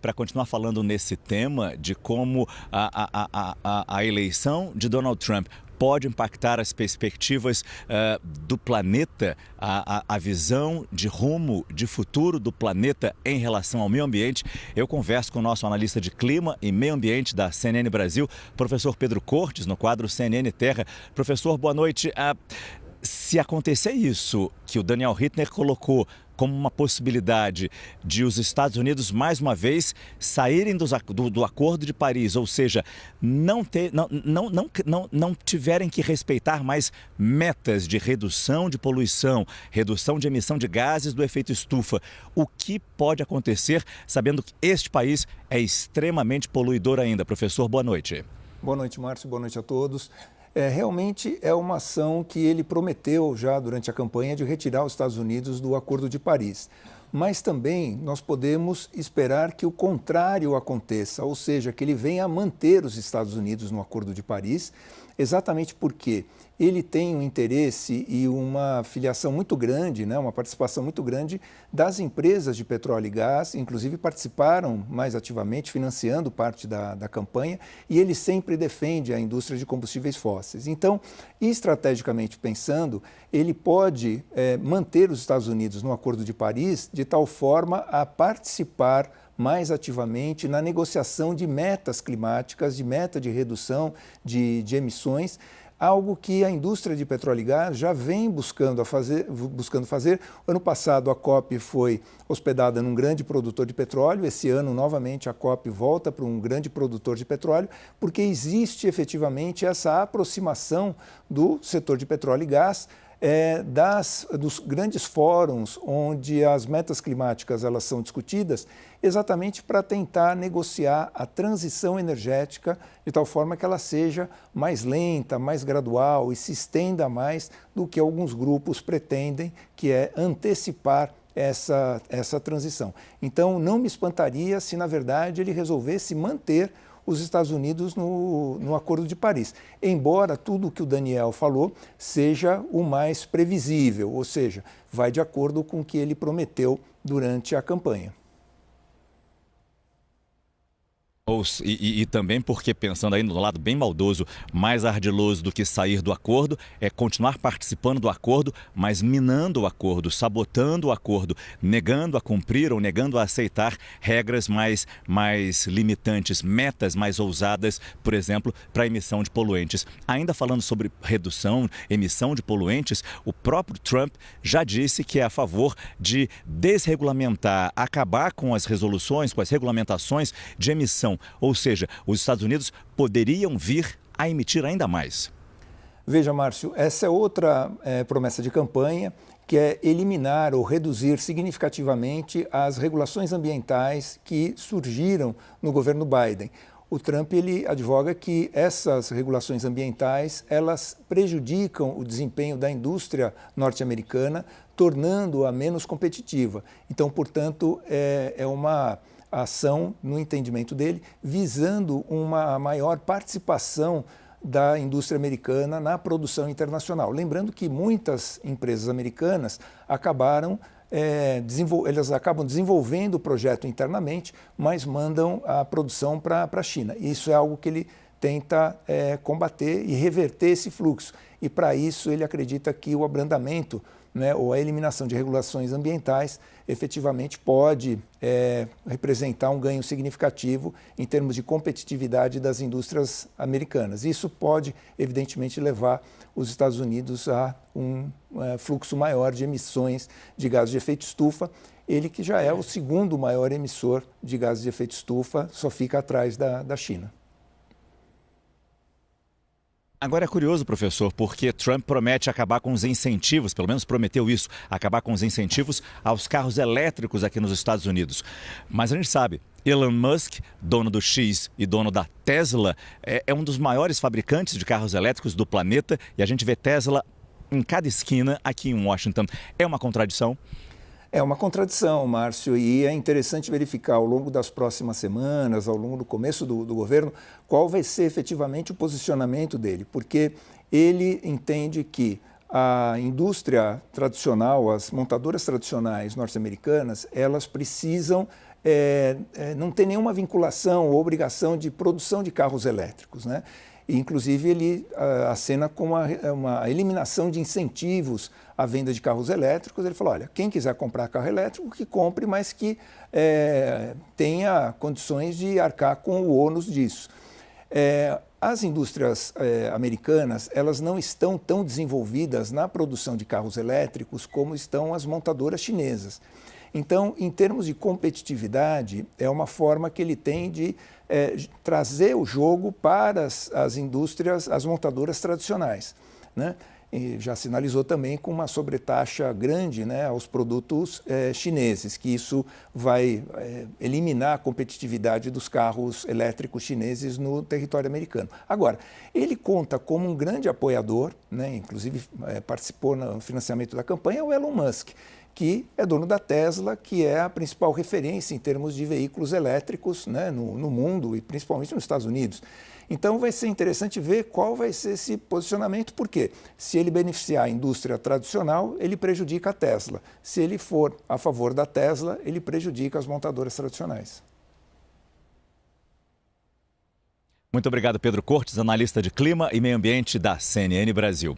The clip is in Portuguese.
para continuar falando nesse tema de como a eleição de Donald Trump pode impactar as perspectivas do planeta, a visão de rumo, de futuro do planeta em relação ao meio ambiente. Eu converso com o nosso analista de clima e meio ambiente da CNN Brasil, professor Pedro Cortes, no quadro CNN Terra. Professor, boa noite. Se acontecer isso que o Daniel Hittner colocou como uma possibilidade de os Estados Unidos, mais uma vez, saírem do Acordo de Paris, ou seja, não tiverem que respeitar mais metas de redução de poluição, redução de emissão de gases do efeito estufa, o que pode acontecer, sabendo que este país é extremamente poluidor ainda? Professor, boa noite. Boa noite, Márcio. Boa noite a todos. Realmente é uma ação que ele prometeu já durante a campanha de retirar os Estados Unidos do Acordo de Paris. Mas também nós podemos esperar que o contrário aconteça, ou seja, que ele venha a manter os Estados Unidos no Acordo de Paris, exatamente porque ele tem um interesse e uma filiação muito grande, uma participação muito grande das empresas de petróleo e gás, inclusive participaram mais ativamente, financiando parte da campanha, e ele sempre defende a indústria de combustíveis fósseis. Então, estrategicamente pensando, ele pode manter os Estados Unidos no Acordo de Paris de tal forma a participar mais ativamente na negociação de metas climáticas, de meta de redução de emissões, algo que a indústria de petróleo e gás já vem buscando fazer. Ano passado a COP foi hospedada num grande produtor de petróleo, esse ano novamente a COP volta para um grande produtor de petróleo, porque existe efetivamente essa aproximação do setor de petróleo e gás dos grandes fóruns onde as metas climáticas elas são discutidas, exatamente para tentar negociar a transição energética de tal forma que ela seja mais lenta, mais gradual e se estenda mais do que alguns grupos pretendem, que é antecipar essa transição. Então, não me espantaria se, na verdade, ele resolvesse manter os Estados Unidos no Acordo de Paris, embora tudo o que o Daniel falou seja o mais previsível, ou seja, vai de acordo com o que ele prometeu durante a campanha. E também porque, pensando aí no lado bem maldoso, mais ardiloso do que sair do acordo é continuar participando do acordo, mas minando o acordo, sabotando o acordo, negando a cumprir ou negando a aceitar regras mais limitantes, metas mais ousadas, por exemplo, para a emissão de poluentes. Ainda falando sobre redução, emissão de poluentes, o próprio Trump já disse que é a favor de desregulamentar, acabar com as resoluções, com as regulamentações de emissão. Ou seja, os Estados Unidos poderiam vir a emitir ainda mais. Veja, Márcio, essa é outra promessa de campanha, que é eliminar ou reduzir significativamente as regulações ambientais que surgiram no governo Biden. O Trump ele advoga que essas regulações ambientais elas prejudicam o desempenho da indústria norte-americana, tornando-a menos competitiva. Então, portanto, é uma ação, no entendimento dele, visando uma maior participação da indústria americana na produção internacional. Lembrando que muitas empresas americanas elas acabam desenvolvendo o projeto internamente, mas mandam a produção para a China. Isso é algo que ele tenta combater e reverter esse fluxo. E para isso ele acredita que o abrandamento, ou a eliminação de regulações ambientais efetivamente pode representar um ganho significativo em termos de competitividade das indústrias americanas. Isso pode, evidentemente, levar os Estados Unidos a um fluxo maior de emissões de gases de efeito estufa, ele que já é o segundo maior emissor de gases de efeito estufa, só fica atrás da China. Agora é curioso, professor, porque Trump promete acabar com os incentivos, pelo menos prometeu isso, acabar com os incentivos aos carros elétricos aqui nos Estados Unidos. Mas a gente sabe, Elon Musk, dono do X e dono da Tesla, é um dos maiores fabricantes de carros elétricos do planeta e a gente vê Tesla em cada esquina aqui em Washington. É uma contradição? É uma contradição, Márcio, e é interessante verificar ao longo das próximas semanas, ao longo do começo do governo, qual vai ser efetivamente o posicionamento dele, porque ele entende que a indústria tradicional, as montadoras tradicionais norte-americanas, elas precisam não tem nenhuma vinculação ou obrigação de produção de carros elétricos, né? E, inclusive, ele acena com uma eliminação de incentivos à venda de carros elétricos. Ele falou, olha, quem quiser comprar carro elétrico, que compre, mas que tenha condições de arcar com o ônus disso. As indústrias americanas, elas não estão tão desenvolvidas na produção de carros elétricos como estão as montadoras chinesas. Então, em termos de competitividade, é uma forma que ele tem de trazer o jogo para as indústrias, as montadoras tradicionais, né? E já sinalizou também com uma sobretaxa grande, né, aos produtos chineses, que isso vai eliminar a competitividade dos carros elétricos chineses no território americano. Agora, ele conta como um grande apoiador, né, inclusive participou no financiamento da campanha, o Elon Musk, que é dono da Tesla, que é a principal referência em termos de veículos elétricos, né, no mundo e principalmente nos Estados Unidos. Então vai ser interessante ver qual vai ser esse posicionamento, porque se ele beneficiar a indústria tradicional, ele prejudica a Tesla. Se ele for a favor da Tesla, ele prejudica as montadoras tradicionais. Muito obrigado, Pedro Cortes, analista de clima e meio ambiente da CNN Brasil.